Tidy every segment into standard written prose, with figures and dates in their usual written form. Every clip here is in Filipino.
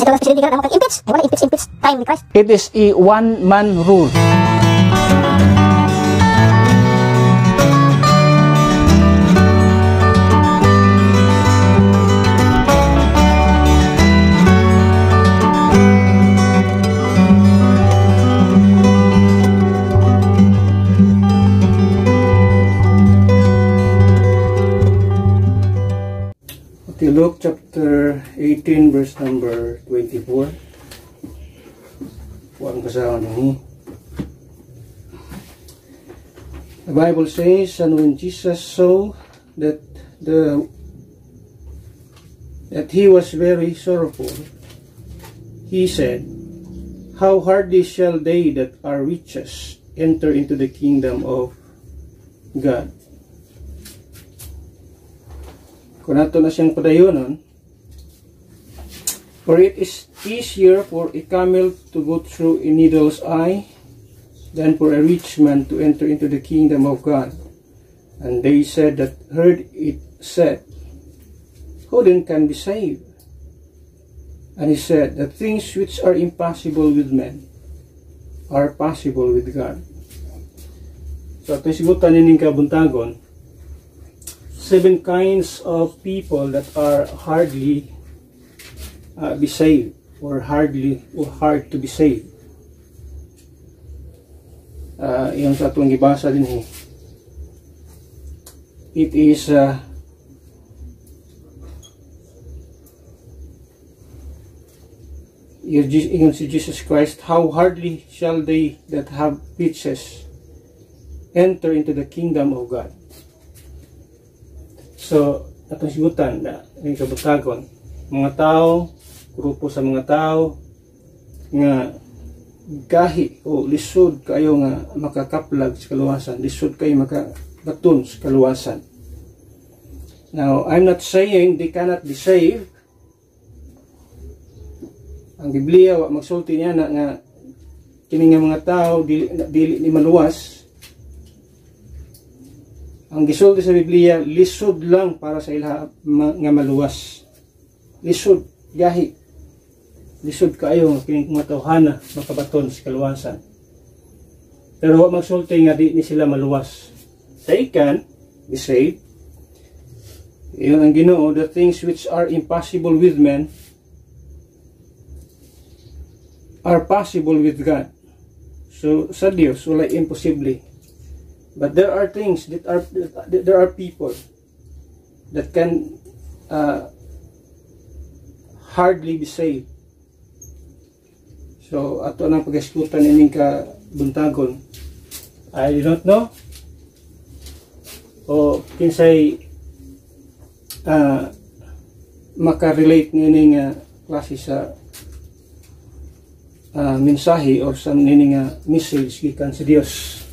Kasi kalau presidente ka na impeach, ay wala impeach time ni Christ. It is a one-man rule. Luke chapter 18 verse number 24. Huwag basahan niyo. The Bible says, and when Jesus saw that he was very sorrowful, he said, how hardly shall they that are richest enter into the kingdom of God. Kung nato na siyang padayonon, for it is easier for a camel to go through a needle's eye than for a rich man to enter into the kingdom of God. And they said that heard it said, who then can be saved? And he said, the things which are impossible with men are possible with God. So ito sigutan nining kabuntagon, 7 kinds of people that are hardly be saved, or hard to be saved. Yung sa atong gibasa din it is yung si Jesus Christ, how hardly shall they that have riches enter into the kingdom of God. So, atong sigutan na yung kabutagon, mga tao, grupo sa mga tao nga gahi o lisod kayo nga makakaplag sa kaluwasan, lisod kayo makabaton sa kaluwasan. Now, I'm not saying they cannot be saved. Ang Biblia wa magsulti niya na nga kini nga mga tao dili ni maluwas. Ang gisulti sa Biblia, lisod lang para sa ilha nga maluwas. Lisod, gahi. Lisod kaayo nga kining mga tawhana makabaton sa kaluwasan. Pero wa magsulti nga di ni sila maluwas. They can be saved. Iyon ang Ginoo, the things which are impossible with men are possible with God. So sa Dios wala imposible. But there are things that there are people that can hardly be saved. So ato nang pag-iskutan ining kabuntagon, I don't know o kinsay makarelate nining klase sa mensahe or sa nining message gikan sa Dios.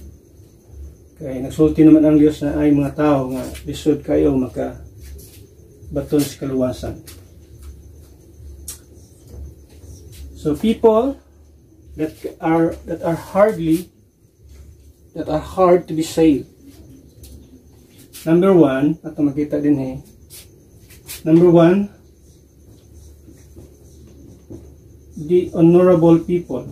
Kaya nagsulti naman ang Diyos na ay mga tao nga lisod kayo makabaton sa kaluwasan. So people that are hard to be saved. Number 1, at makita din Number 1, the honorable people.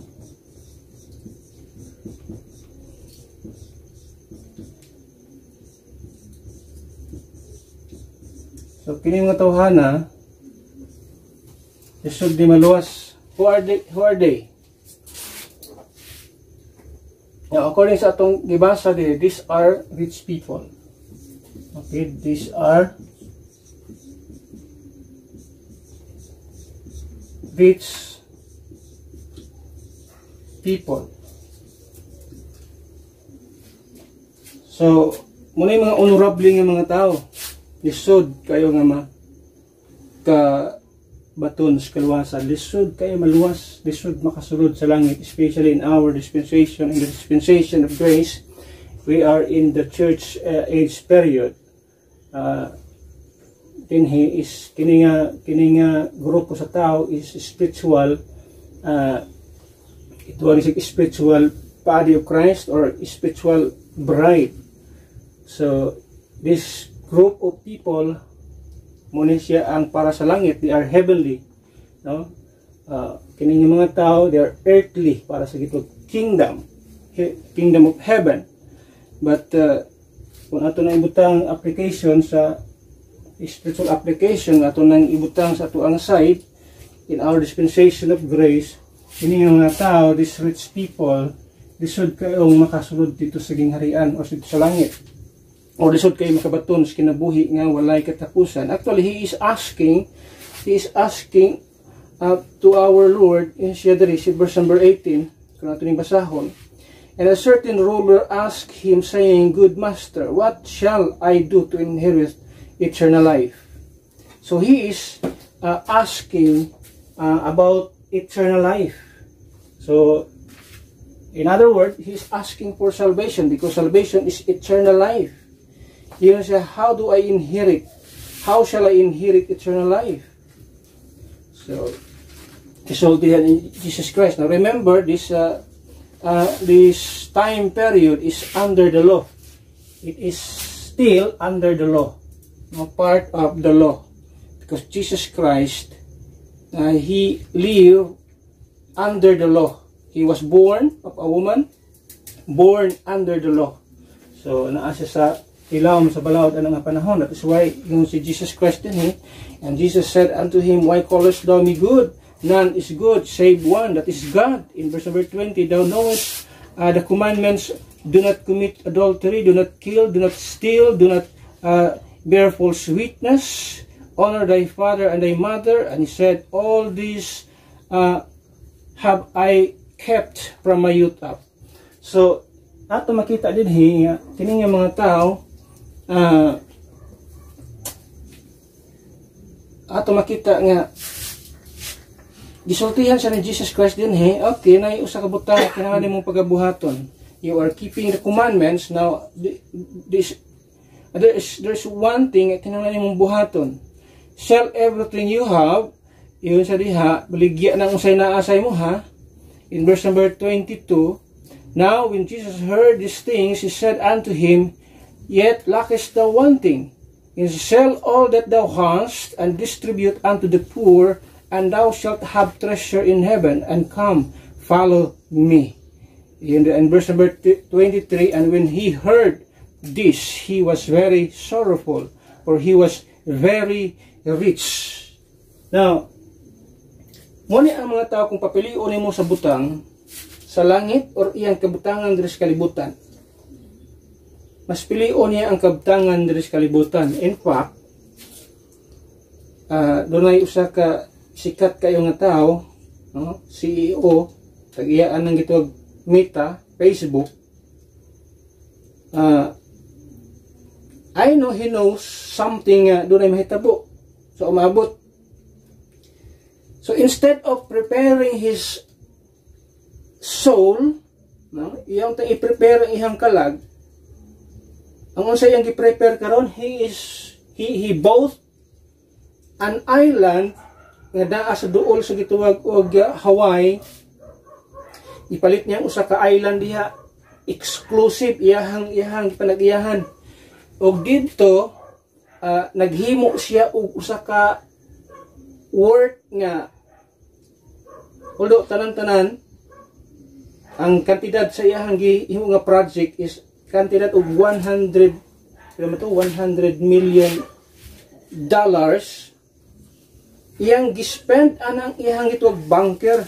So, kini mga tawhana, lisod di maluwas. Who are they? Now, according sa atong gibasa din, these are rich people. Okay, these are rich people. So, muna yung mga honorable nga mga tao. Lisod kayo nga baton sa kaluwasan. Lisod kayo maluwas. Lisod makasulod sa langit. Especially in our dispensation, in the dispensation of grace. We are in the church age period. Kini nga grupo sa tao is spiritual. Ito ang spiritual body of Christ or spiritual bride. So, this group of people, muna siya ang para sa langit, they are heavenly, no? kining mga tao, they are earthly para sa gitong kingdom of heaven. But kung ato na ibutang application sa spiritual application, ato nang ibutang sa ato ang side in our dispensation of grace, kining mga tao, these rich people, lisod kayong makasulod dito sa gingharian o dito sa langit, o lisod kayo makabaton sa kinabuhi nga walay katapusan. Actually, he is asking to our Lord in verse number 18, kung natin yung basahon. And a certain ruler asked him, saying, Good master, what shall I do to inherit eternal life? So he is asking about eternal life. So, in other words, he is asking for salvation, because salvation is eternal life. Yun siya, how do I inherit? How shall I inherit eternal life? So, resulted in Jesus Christ. Now remember, this time period is under the law. It is still under the law, no part of the law, because Jesus Christ, he lived under the law. He was born of a woman, born under the law. So naa siya sa ilawom sa balawd anang panahon. That is why yung si Jesus Christ din, and Jesus said unto him, Why callest thou me good? None is good save one, that is God. In verse number 20, Thou knowest the commandments, do not commit adultery, do not kill, do not steal, do not bear false witness, honor thy father and thy mother. And he said, All these have I kept from my youth up. So ato makita din nga kining mga tao, ato makita nga gisultihan sa ni Jesus Christ din, okay, na usa ka butang kinahanglan mong pagabuhaton. You are keeping the commandments. Now there's one thing nga kinahanglan mong buhaton. Sell everything you have. Yun sa diha, baligya ng usay na asay mo, in verse number 22, Now when Jesus heard these things, he said unto him, Yet lackest thou one thing, and sell all that thou hast, and distribute unto the poor, and thou shalt have treasure in heaven, and come, follow me. In verse number 23, And when he heard this, he was very sorrowful, for he was very rich. Now, muna ang mga tao kung papiliun mo sa butang, sa langit, or iyang kabutangan diri sa kalibutan. Mas piliun niya ang kabutangan diri sa kalibutan. In fact, dunay usa ka sikat kayo nga tao, CEO, tag-iyaan ng gitawag Meta, Facebook. I know he knows something dunay mahitabo. So umabot. So instead of preparing his soul, iyang i-prepare ang ihang kalag, ang unsay iyang gi-prepare karon, he bought an island nga naa sa duol sa gituwag og Hawaii. Ipalit niya usa ka island diha, exclusive iyahang panag-iyahan. Og didto naghimo siya og usa ka worth nga, although tanan-tanan ang kantidad sa iyang gihimo nga project is kantidad og 100 million dollars. Iyang gispend anang iyang gituwag bunker.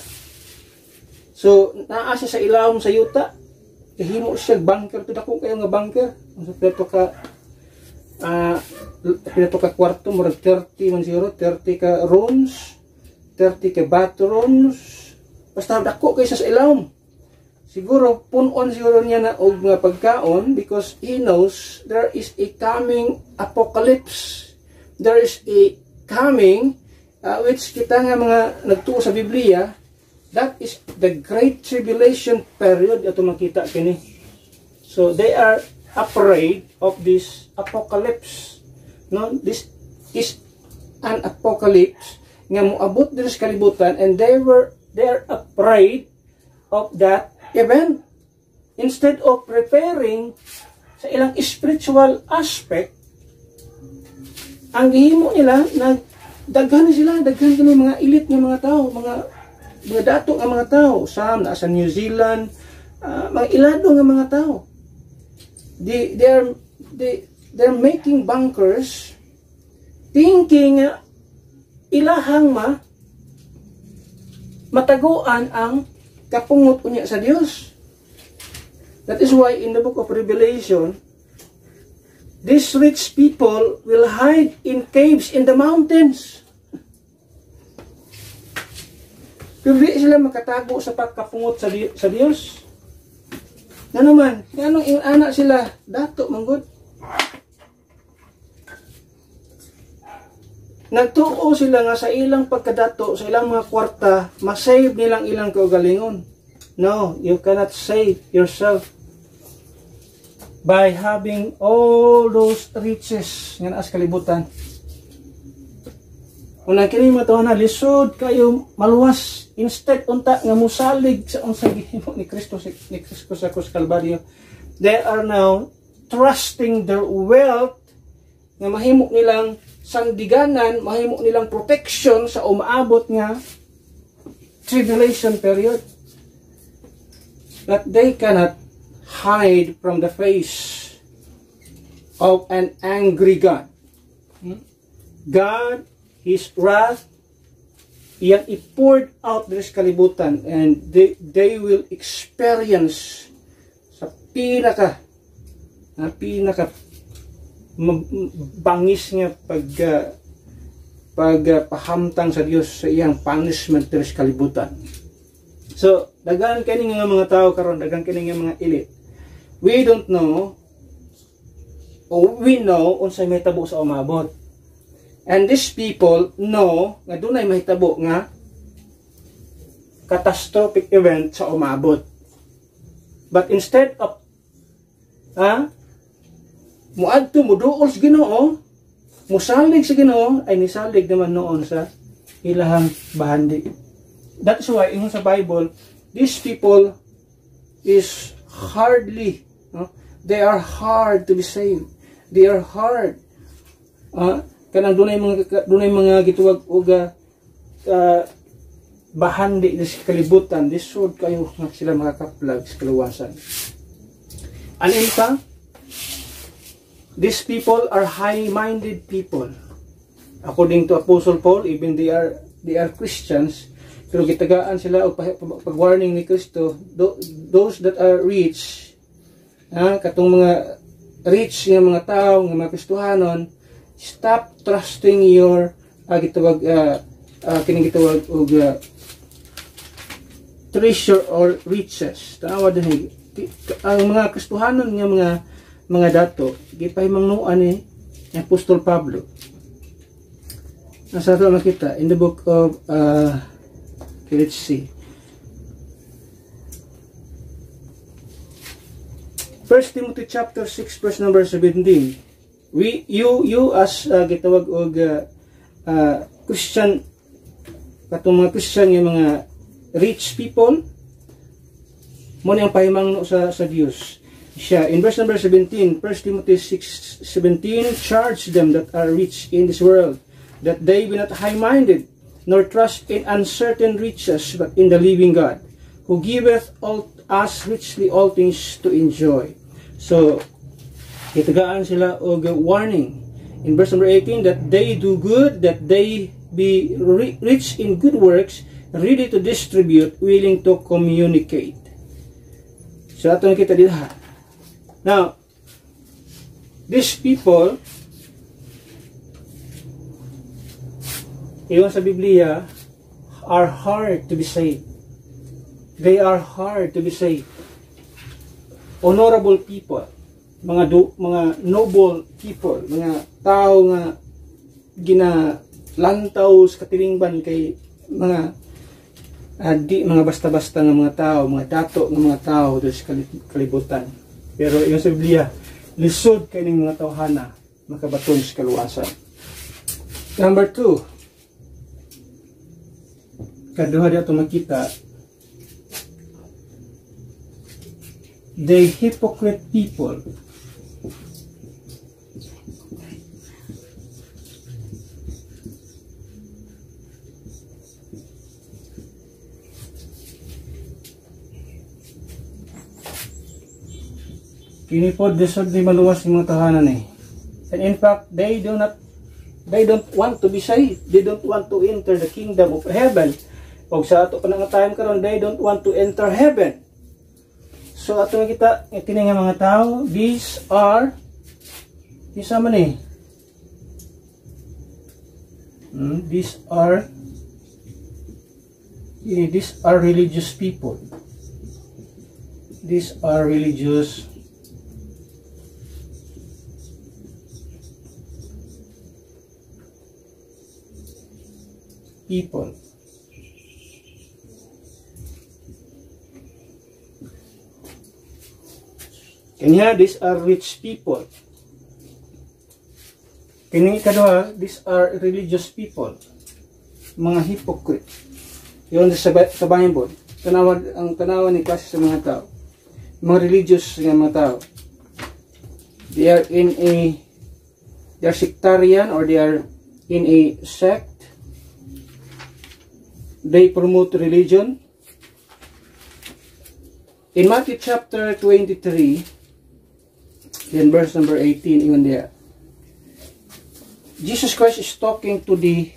So naa siya sa ilawom sa yuta, kahimo siya bunker, to dako kayo nga bunker. Unsa pinato ka kwarto, murag 30 man siguro, 30 ka rooms, 30 ka bathrooms, basta dako kayo sa ilawom. Siguro punon siguro niya na og nga pagkaon, because he knows there is a coming apocalypse. There is a coming which kita nga mga nagtuo sa Biblia, that is the great tribulation period ato makita kini. So they are afraid of this apocalypse. No, this is an apocalypse nga moabot diri sa kalibutan, and they are afraid of that event. Instead of preparing sa ilang spiritual aspect, ang gihimo nila, daghan kini mga elite nga mga tao, mga mga dato nga mga tao, some na sa New Zealand, mga ilado nga mga tao. They're making bunkers thinking ilahang mataguan ang kapungot unya sa Dios. That is why in the book of Revelation, these rich people will hide in caves in the mountains. Pero di sila makatago sa pagkapungot sa Dios. Na naman, anong anak sila? Dato, manggod. Nagtuo sila nga sa ilang pagkadato, sa ilang mga kwarta, masave nilang ilang kaugalingon. No, you cannot save yourself by having all those riches nga naa sa kalibutan. Unang kini matuhan na lisod kayo maluwas, instead unta nga musalig sa unsang gihimo ni Kristo sa krus Kalbaryo. They are now trusting their wealth nga mahimo nilang sandiganan, mahimo nilang protection sa umaabot nga tribulation period. That they cannot hide from the face of an angry God. God, His wrath, iyang i-poured out this kalibutan, and they will experience sa pinaka bangis nga pagpahamtang sa Dios sa iyang punishment this kalibutan. So daghan kini nga mga tao karon, daghan kini nga mga elite, we don't know, or we know unsay mahitabo sa umabot. And these people know nga dunay mahitabo nga catastrophic event sa umabot. But instead of muadto muduol sa Ginoo, musalig sa Ginoo, ay nisalig naman noon sa ilahang bahandi. That's why in sa Bible, these people is hardly, they are hard to be saved. They are hard. Kanang dunay mga gituwag og bahandi sa kalibutan, lisod kayo nga sila makakaplag sa kaluwasan. Anin pa? These people are high-minded people. According to Apostle Paul, even they are Christians, pero gitagaan sila og pag-warning ni Kristo, those that are rich, katong mga rich nga mga tao, nga mga Kristohanon, stop trusting your kining gitawag og treasure or riches. Tanawa din ang mga Kristohanon nga mga dato, gipahimangnuan ni Apostol Pablo. Nasa ito makita in the book of let's see, 1 Timothy chapter 6 verse number 17. You as gitawag og Christian, katong mga Christian nga mga rich people, mo nang pahimangno sa Dios. Siya in verse number 17, 1 Timothy 6:17, charge them that are rich in this world, that they be not high-minded, nor trust in uncertain riches, but in the living God, who giveth us richly all things to enjoy. So itagaan sila og warning in verse number 18, that they do good, that they be rich in good works, ready to distribute, willing to communicate. So ato kita diha. Now, these people, iyon sa Biblia, are hard to be saved. They are hard to be saved. Honorable people, mga noble people, mga tao nga ginalantaw sa katilingban kay mga di mga basta-basta nga mga tao, mga dato nga mga tao sa kalibutan. Pero iyon sa Biblia, lisod kay ning mga tawhana makabaton sa kaluwasan. Number 2, kaduha dito makita, the hypocrite people. Kini po desod di maluwas yung mga tahanan eh. And in fact, they don't want to be saved. They don't want to enter the kingdom of heaven. O sa ato pa nga time karon, they don't want to enter heaven. So ato kita kini nga mga tao, these are man eh. These are religious people. These are religious people. Kanya, these are rich people. Kini kadua, these are religious people. Mga hypocrite. Yun sa Bible. Ang tanawan ni kasi sa mga tao. Mga religious nga mga tao. They are sectarian, or they are in a sect. They promote religion. In Matthew chapter 23, then verse number 18, even there, Jesus Christ is talking to the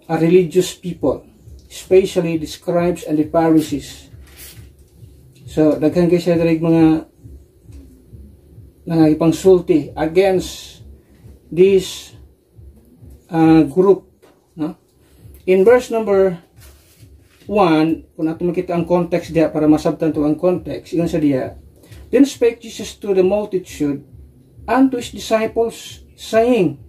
religious people, especially the scribes and the Pharisees. So, daghan kayo siya darig mga nangipangsulti against this group. No? In verse number 1, kung natin makita ang context diya para masabtan to ang context, yun sa diya, then spake Jesus to the multitude and to his disciples, saying,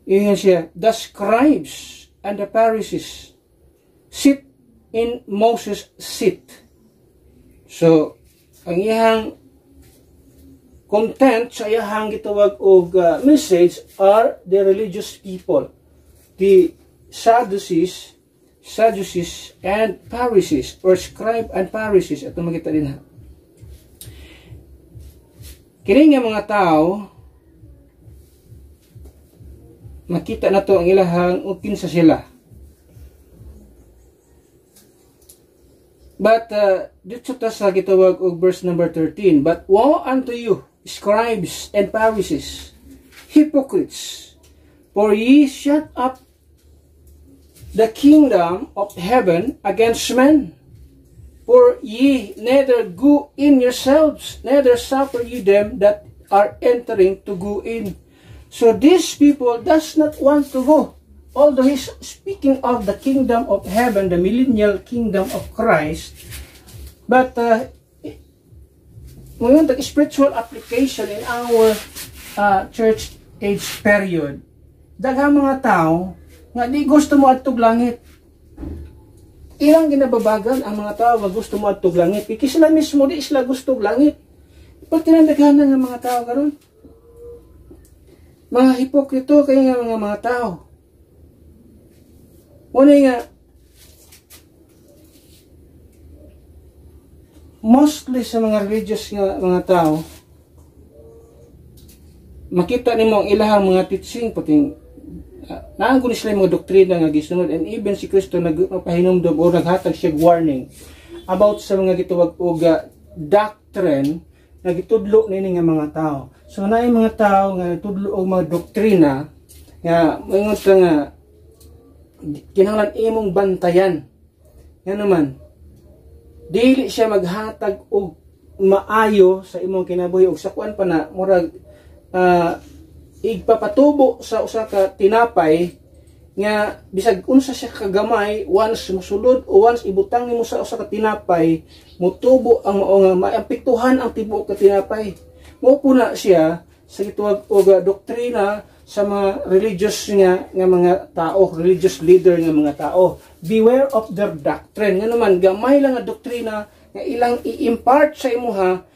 yun siya, the scribes and the Pharisees sit in Moses' seat. So, ang iyang content sa iyang gitawag og message are the religious people, the Sadducees and Pharisees, or scribe and Pharisees. Ito makita din ha. Kini nga mga tao, makita na to ang ilahang kinsa sila. But dito ta sa gitawag og verse number 13, but woe unto you, scribes and Pharisees, hypocrites, for ye shut up the kingdom of heaven against men. For ye neither go in yourselves, neither suffer ye them that are entering to go in. So these people does not want to go. Although he's speaking of the kingdom of heaven, the millennial kingdom of Christ, but ngayon the spiritual application in our church age period, daghang mga tao nga di gusto mo adtog langit. Ilang ginababagan ang mga tao nga gusto mo adtog langit. Kaya sila mismo di sila gusto og langit. Pag tinandaganan ng mga tao karon, mga hipokrito kay nga mga tao. Una nga, mostly sa mga religious nga mga tao, makita nimo ang ilahang mga teaching, pating naanggo ni sila mga doktrina nga gisunod, and even si Kristo nagpahinumdom o naghatag siya warning about sa mga gitawag og doctrine na gitudlo nini nga mga tao. So naay mga tao nga nagtudlo og mga doktrina nga moingon nga kinahanglan imong bantayan. Nga naman, dili siya maghatag og maayo sa imong kinabuhi, og sa kuan pa na murag igpapatubo sa usa ka tinapay nga bisag unsa siya kagamay, once mosulod o once ibutang nimo sa usa ka tinapay, mutubo ang mao nga maapektuhan ang tibuok ka tinapay. Mao puna siya sa gituwag og doktrina sa mga religious nga mga tao, religious leader nga mga tao. Beware of their doctrine. Nga naman, gamay lang nga doktrina nga ilang i-impart sa imuha,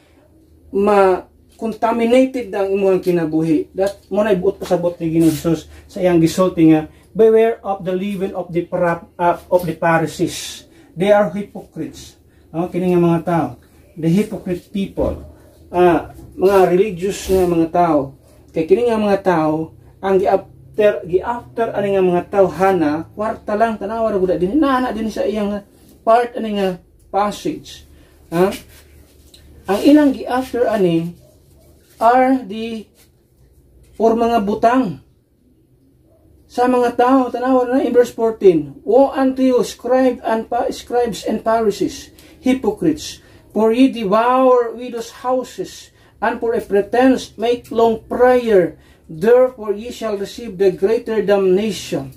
ma-contaminated ang imuhang kinabuhi. That mo na ibuot pasabot ni Ginoong Hesus sa iyang gisulti nga, beware of the leaven of the Pharisees. They are hypocrites. Kini nga mga tao, the hypocrite people, mga religious nga mga tao. Kay kini nga mga tao, ang gi-after ani nga mga tawhana, kwarta lang tanawa ra gud din nana din sa iyang part ani nga passage. ang ilang gi-after ani are the or mga butang sa mga tao. Tanawa na in verse 14, Woe unto you, scribes and Pharisees, hypocrites, for ye devour widows' houses, and for a pretense make long prayer, therefore ye shall receive the greater damnation.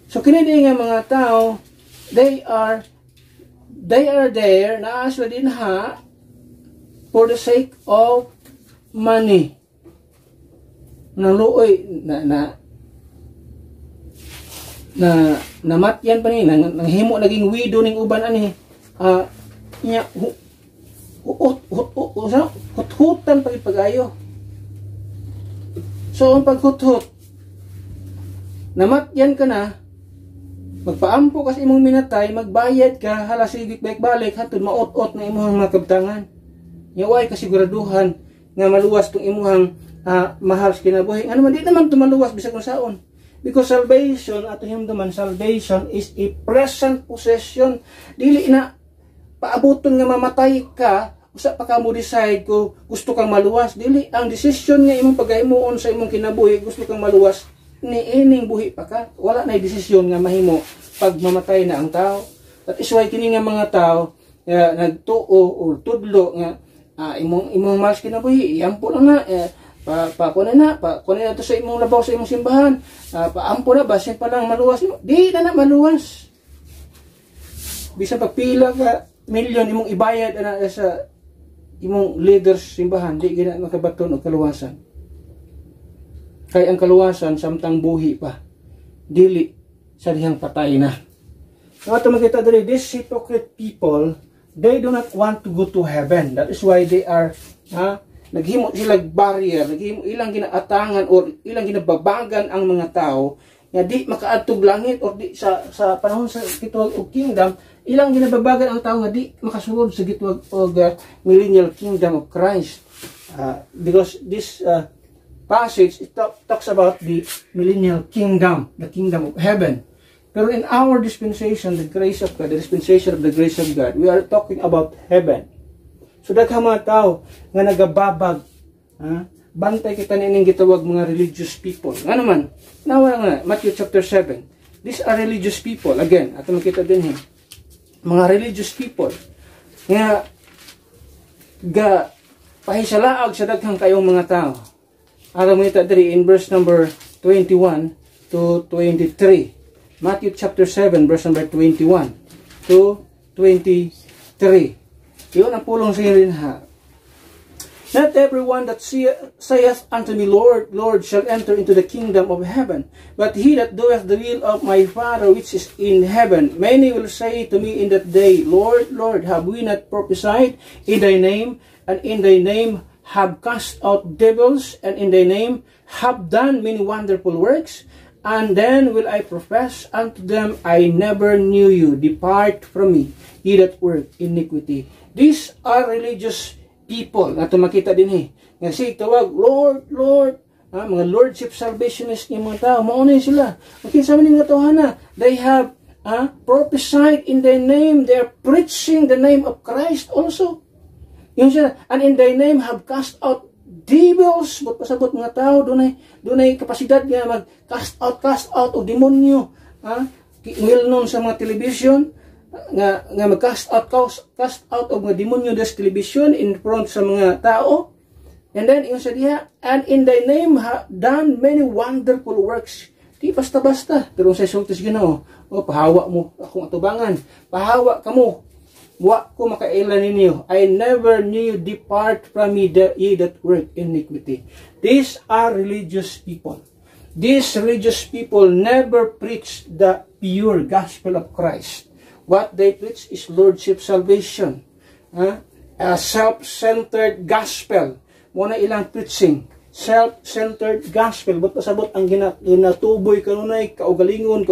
So kinidi nga mga tao, they are there, naaswa din ha, for the sake of money. Naluoy, namatyan pa ni, nanghimo naging widow ning uban ani, nya, hut-hutan pag-ayo. So, ang paghut-hut, namatyan ka na, magpaampo ka sa imong minatay, magbayad ka, halasigit balik-balik, hatod maot-ot na imong mga kabtangan. Yaway kasiguraduhan nga maluwas tong imong mahal sa kinabuhi. Ano man, di naman tumaluwas bisag kung saon. Because salvation, ato himduman, salvation is a present possession. Dili na paabuton nga mamatay ka, usa pa ka mo decide ko gusto kang maluwas. Dili, ang decision nga imong paghimuon sa imong kinabuhi, gusto kang maluwas, niining buhi pa ka. Wala na desisyon nga mahimo pag mamatay na ang tao. That is why kini nga mga tao nagtuo o tudlo nga imong mas kinabuhi, iampo lang na, kunin na to sa imong labaw sa imong simbahan, paampo na, basin pa lang maluwas. Di na maluwas. Bisa pagpila ka milyon imong ibayad na sa imong leaders simbahan, di gina makabaton og kaluwasan. Kay ang kaluwasan samtang buhi pa, dili sa dihang patay na. So ato makita diri, these hypocrite people, they do not want to go to heaven. That is why they are naghimo sila barrier, naghimo ilang ginaatangan or ilang ginababagan ang mga tao nga di makaadtog langit or di sa panahon sa gitwag og kingdom, ilang ginababagan ang tao nga di makasulod sa gitwag og millennial kingdom of Christ. Because this passage it talks about the millennial kingdom, the kingdom of heaven. Pero in our dispensation, the grace of God, the dispensation of the grace of God, we are talking about heaven. So daghang mga tao nga nagababag, bantay kita nining gitawag mga religious people. Nga naman, nawa nga, Matthew chapter 7. These are religious people. Again, ato makita din mga religious people nga pahisalaag sa daghang kayong mga tao. Ato makita diri in verse number 21 to 23. Matthew chapter 7 verse number 21 to 23. Yun ang pulong sa rin ha. Not everyone that saith unto me, Lord, Lord, shall enter into the kingdom of heaven, but he that doeth the will of my Father which is in heaven. Many will say to me in that day, Lord, Lord, have we not prophesied in thy name, and in thy name have cast out devils, and in thy name have done many wonderful works? And then will I profess unto them, I never knew you. Depart from me, ye that work iniquity. These are religious people. Nato makita din nga si tawag, Lord, Lord. Mga lordship salvationist ng mga tao. Mauna sila. Okay, sabi nga tawhana, they have prophesied in their name. They are preaching the name of Christ also. Yun sila. And in their name have cast out devils. But pasabot mga tao, dunay kapasidad nga mag-cast out o demonyo. Well known sa mga television, nga mag-cast out o mga demonyo sa television in front sa mga tao. And then, yung sa diha, and in thy name have done many wonderful works. Di basta-basta. Pero sa isultis Ginoo, pahawa mo akong atubangan. Pahawa ka mo. Wa ko makailan ninyo. I never knew you. Depart from me, ye that work iniquity. These are religious people. These religious people never preach the pure gospel of Christ. What they preach is lordship salvation. A self-centered gospel. Muna ilang preaching. Self-centered gospel. Ba't pasabot ang ginatuboy kanunay, kaugalingon,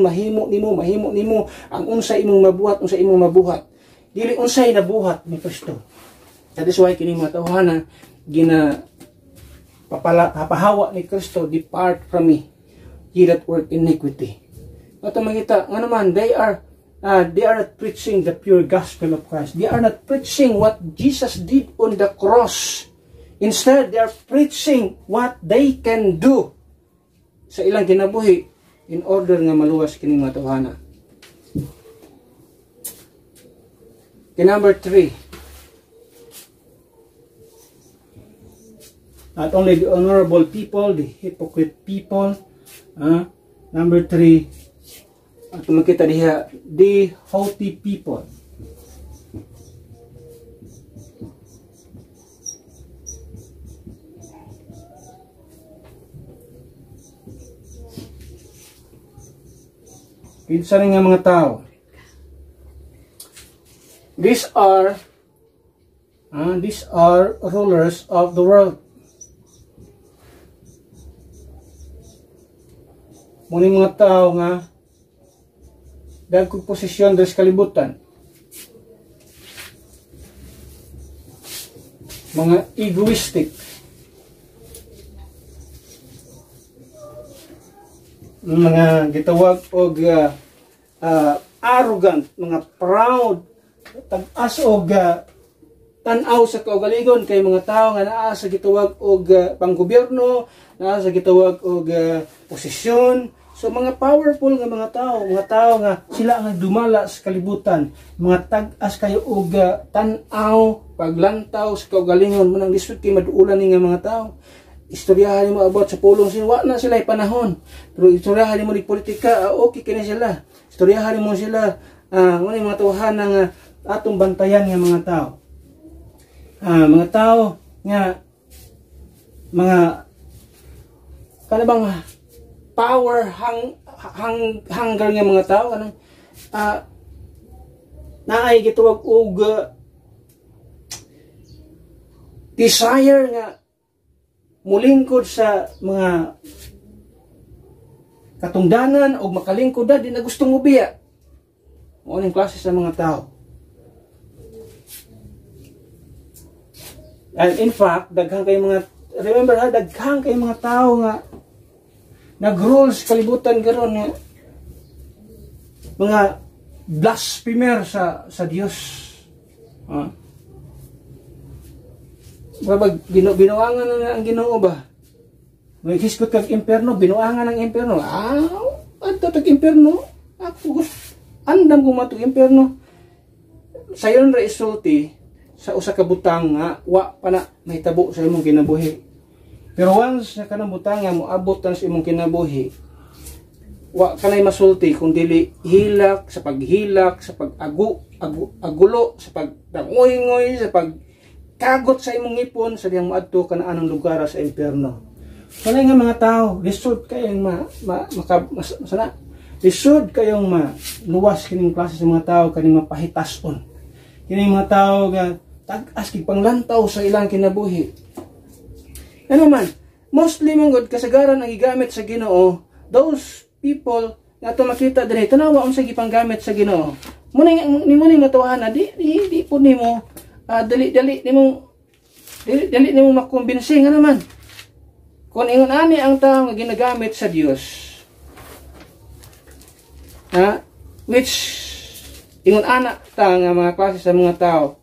mahimo nimo, ang unsay imong mabuhat. Dili unsay nabuhat ni Kristo. That is why kini mga tawhana papahawa ni Kristo, depart from me, ye that work iniquity. Ato makita nga naman, they are They are not preaching the pure gospel of Christ. They are not preaching what Jesus did on the cross. Instead, they are preaching what they can do sa ilang kinabuhi in order nga maluwas kining mga tawhana. Okay, number 3. Not only the honorable people, the hypocrite people. Number 3, at makita diha, the haughty people. Kinsa rin nga mga tao. These are rulers of the world. Muna mga tao nga dagkog posisyon sa kalibutan. Mga egoistic. Mga gitawag og arrogant, mga proud, tag-as og tan-aw sa kaugalingon kay mga tao nga naa sa gitawag og panggobyerno, naa sa gitawag og posisyon. So mga powerful nga mga tao nga sila nga dumala sa kalibutan, mga tag-as kayo og tan-aw, paglantaw sa kaugalingon, manang lisod kay maduulan ni nga mga tao. Istoryahan mo about sa pulong sila, na sila panahon. Pero istoryahan mo ni politika, okay kini sila. Istoryahan mo sila, mga tawhan nga atong bantayan nga mga tao. Mga tao nga mga kanabang power hunger nga mga tao kanang naay gituwag og desire nga mulingkod sa mga katungdanan o makalingkod na di na gustong ubiya. Mo ning klase sa mga tao. And in fact, daghang kay mga daghang kay mga tao nga nag-rule sa kalibutan karon nga mga blasphemer sa Dios. Binuangan na ang Ginoo ba? May hiskot kag impierno, binuangan ang impierno. Adto tag impierno. Ako andam ko mato impierno. Sayon ra isulti sa usa ka butang nga wa pa na mahitabo sa imong kinabuhi. Pero once na kanang butang nga moabot sa imong kinabuhi, wa kanay masulti kung dili hilak, sa pag-agulo, sa pagtangoy-ngoy, sa pagkagot sa imong ngipon sa diyang moadto kanaanang lugar sa impierno. Kanay nga mga tao, lisod kayong lisod kayong luwas kining klase sa mga tao, kaning mapahitason. Kining mga tao nga tag-as kig panglantaw sa ilang kinabuhi. Ano man, mostly manggod kasagaran ang gigamit sa Ginoo, those people nga ato makita dinhi tanawa unsa gipanggamit sa Ginoo. Muna nimo ni matuwahan di po nimo dali nimo makumbinsi nga naman. Kung ingon ani ang tao nga ginagamit sa Dios, which ingon ana ta nga mga klase sa mga tao,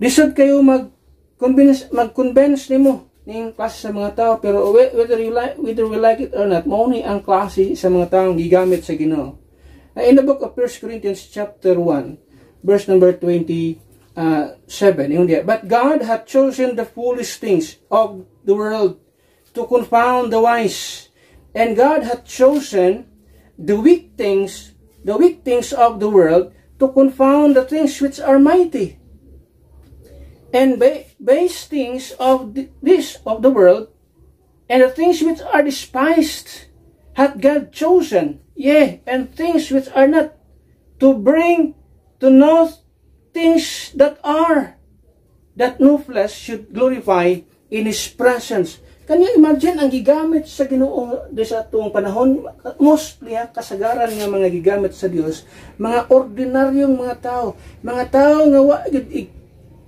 lisod kayo mag-convince nimo ning klase sa mga tao, pero whether we like it or not, mao ni ang klase sa mga taong gigamit sa Ginoo. In the book of 1 Corinthians chapter 1 verse number 27, but God hath chosen the foolish things of the world to confound the wise, and God hath chosen the weak things of the world to confound the things which are mighty. And base things of the world, and the things which are despised, hath God chosen, yea, and things which are not, to bring to naught things that are, that no flesh should glorify in His presence. Kanya imagine ang gigamit sa Ginoo sa atong panahon, mostly kasagaran nga mga gigamit sa Dios, mga ordinaryong mga tao nga wa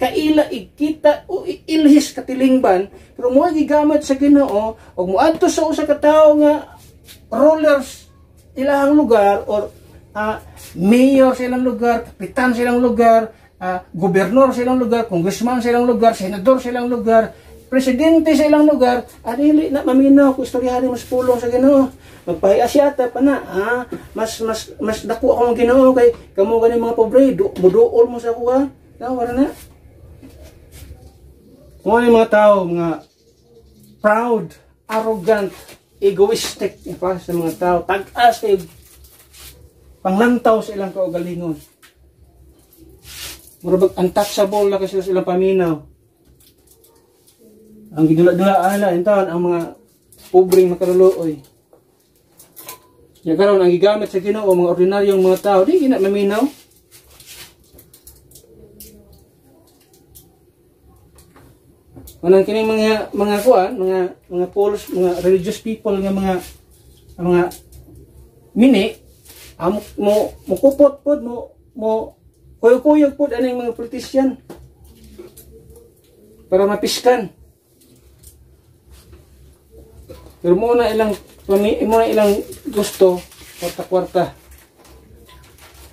kaila ikita o ilhis katilingban, pero mo gigamit sa Ginoo og moadto sa usa ka tawo nga rulers ilahang lugar or mayor sa ilang lugar, kapitan sa ilang lugar, gobernador sa ilang lugar, congressman sa ilang lugar, senador sa ilang lugar, presidente sa ilang lugar, dili na maminaw kung istoryahan mo sa pulong sa Ginoo. Magpahiasyata pa na, mas dako ako ng Ginoo kay kamo ganing mga pobre, muduol mo sa kuha. Wala na. Mga mga tao, mga proud, arrogant, egoistic sa mga tao, tag-as kay panglantaw sa ilang kaugalingon. Murabag untouchable na kasi sa ilang paminaw. Ang gidula-dula intawan ang mga pobreng makaluluoy. Ya karon ang gigamit sa Ginoo mga ordinaryong mga tao, di gina maminaw. Manang kining mga kuan, mga Poles, mga religious people nga mga mini mo kupot pod mo kuyog-kuyog pod aning mga politician para mapiskan. Pero muna ilang gusto kwarta-kwarta.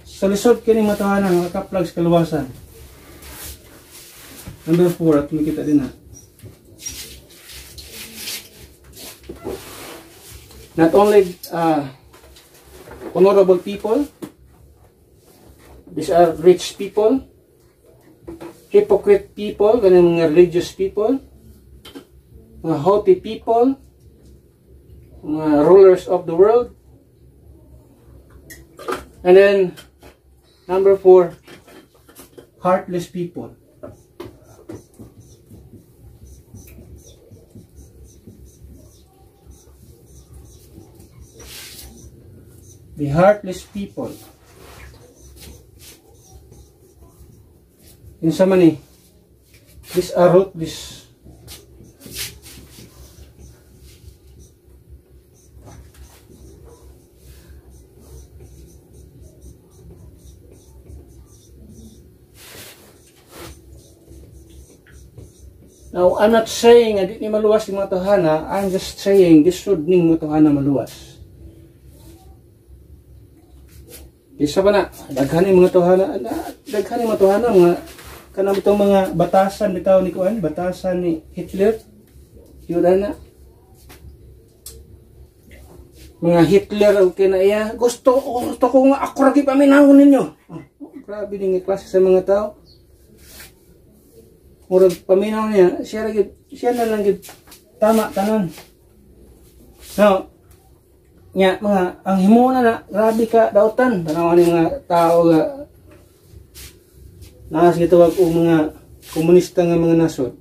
Sa lisod kining matahanan mga kaplag sa kaluwasan. Number 4 at makita din na. Not only honorable people, these are rich people, hypocrite people, ganun mga religious people, mga haughty people, mga rulers of the world. And then, number 4, heartless people. The heartless people. In so many, these are ruthless. Now, I'm not saying di ni maluwas yung mga tawhana. I'm just saying this should ning mga tawhana maluwas. Isa pa na, daghan yung mga tawhana, mga kanang itong mga batasan bitaw ni kuan, batasan ni Hitler. Yun na. Mga Hitler okay na iya. Gusto ko nga ako ragi paminahon ninyo. Grabe din yung klase sa mga tao. Murag paminaw niya, siya na lang gid tama tanan. No. Nya mga ang himuna na grabe ka dautan tanawan ni mga tao nga nas gitawag og mga komunista nga mga nasod.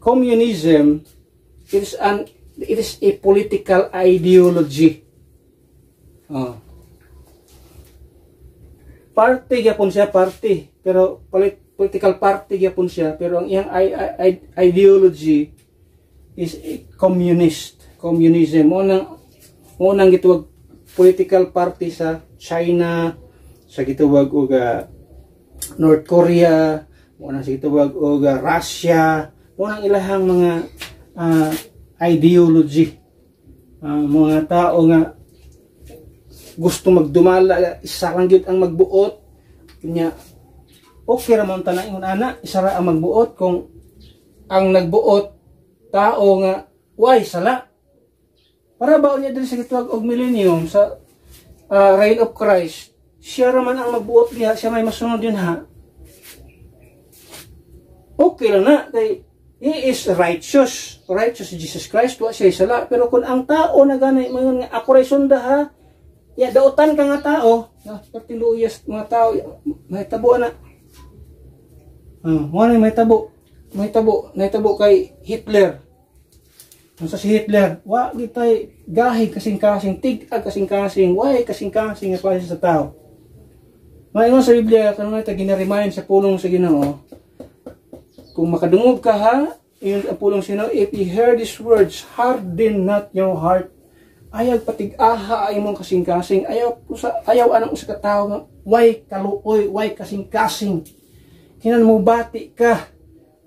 Communism it is a political ideology. Party gyapon siya, party, pero political party gyapon siya, pero ang iyang ideology is communism. Unang gituwag political party sa China, sa gituwag og North Korea, unang sa gituwag og Russia, unang ilahang mga ideology. Mga tao nga gusto magdumala, isa lang gyud ang magbuot. Kanya okay ra man tanan ingon ana, isa ra ang magbuot kung ang nagbuot tao nga why sala para ba niya diri sa gitwag og millennium sa reign of Christ siya raman ang magbuot niya, siya may masunod yun ha, okay lang na kay he is righteous Jesus Christ, wa siya sala. Pero kung ang tao na ganay mayon nga ako ray sunda ha, ya dautan ka nga tao na pertiluyas mga tao may tabo na may tabo kay Hitler. Unsa si Hitler? Wa gitay gahig kasing-kasing, tig-ag kasing-kasing, way kasing-kasing nga klase sa tao. Mayon sa Biblia kanang ta gina-remind sa pulong sa Ginoo. Kung makadungog ka ha, yun ang pulong sa Ginoo, if you hear these words, harden not your heart. Ayaw patig-aha ay mong kasing-kasing, ayaw anang usa ka tawo nga way kaluoy, way kasing-kasing. Kinan mo bati ka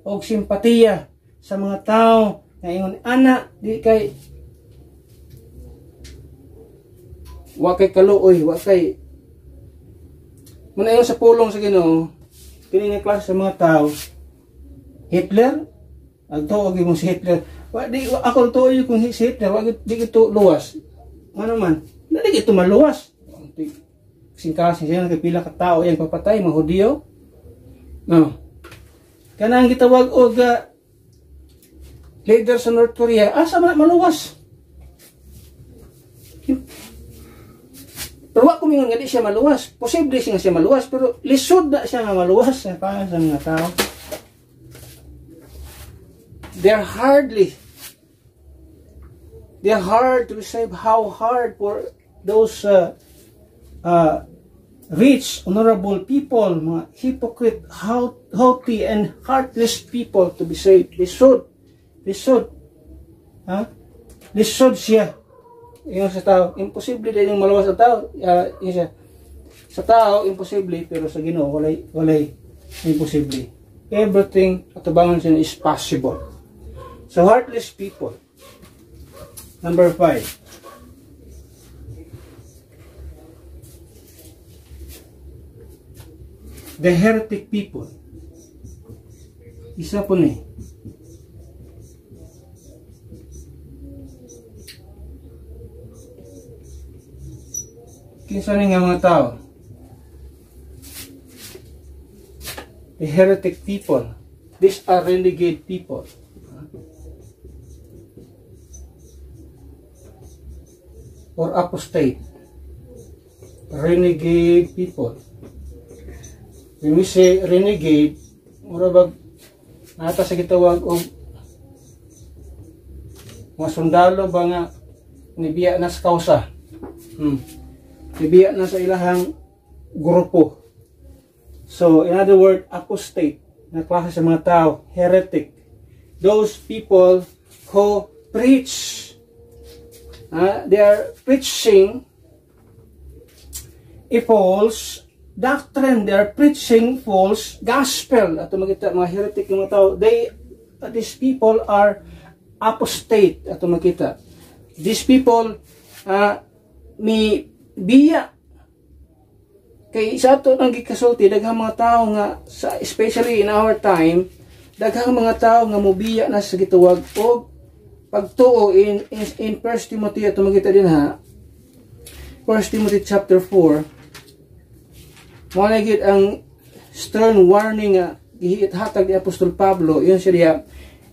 og simpatiya sa mga tao nga ingon ana di kay wa kay kaluoy, wa kay muna yung sa pulong sa Ginoo, kini nga klase sa mga tao, Hitler, agtuog mo si Hitler. Ako tuoy kung si Hitler, wag di ito luwas. Ano man, dili ito maluwas. Singkasing siya nagpila ka tao yang papatay mga Hudiyo. No. Kanang gitawag og leader sa North Korea, asa man maluwas. Pero wag kumingon nga di siya maluwas. Posible siya maluwas, pero lisod na siya nga maluwas sa mga tao. They're hard to receive. How hard for those rich, honorable people, mga hypocrite, haughty, and heartless people to be saved. Lisod. Lisod siya. Yung sa tao, imposible din yung maluwas sa tao. Yun siya. Sa tao, imposible, pero sa Ginoo, walay imposible. Everything atubangan siya is possible. So, heartless people. Number 5. The heretic people. Isa po ni. Kinsa ni nga mga tao? The heretic people. These are renegade people. Or apostate. Renegade people. When we say renegade, murabag nata sa gitawag og mga sundalo ba nga nibiya na sa kausa. Nibiya na sa ilahang grupo. So, in other words, apostate na klase sa mga tao, heretic. Those people who preach. They are preaching a false doctrine. They are preaching false gospel. Ato makita mga heretic ng mga tao. These people are apostate. Ato makita. These people may biya. Kay sa ato nang gikasulti daghang mga tao nga especially in our time, daghang mga tao nga mobiya na sa gituwag og pagtuo in 1 Timothy ato makita din ha. 1 Timothy chapter 4. Mo na gid ang stern warning nga gihatag ni Apostol Pablo. Yun siya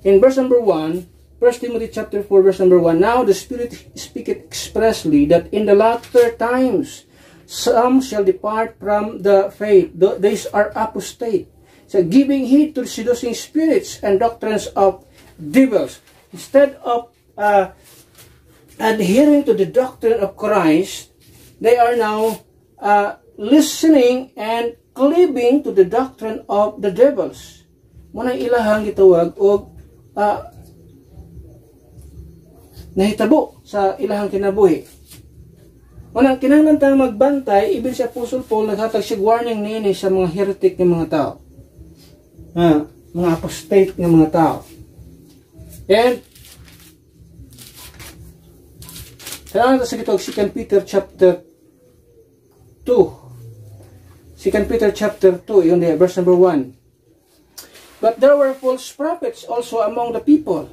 in verse number 1, 1 Timothy chapter 4 verse number 1. Now the Spirit speaketh expressly that in the latter times some shall depart from the faith. These are apostate. So giving heed to seducing spirits and doctrines of devils. Instead of adhering to the doctrine of Christ, they are now listening and cleaving to the doctrine of the devils. Muna ilahang gitawag og nahitabo sa ilahang kinabuhi. Muna kinahanglan tayong magbantay, ibig si Apostle Paul naghatag siya warning niini sa mga heretic ng mga tao. Mga apostate ng mga tao. And kailangan sa kitog 2 Peter chapter 2. 2 Peter chapter 2, yun there, verse number 1. But there were false prophets also among the people,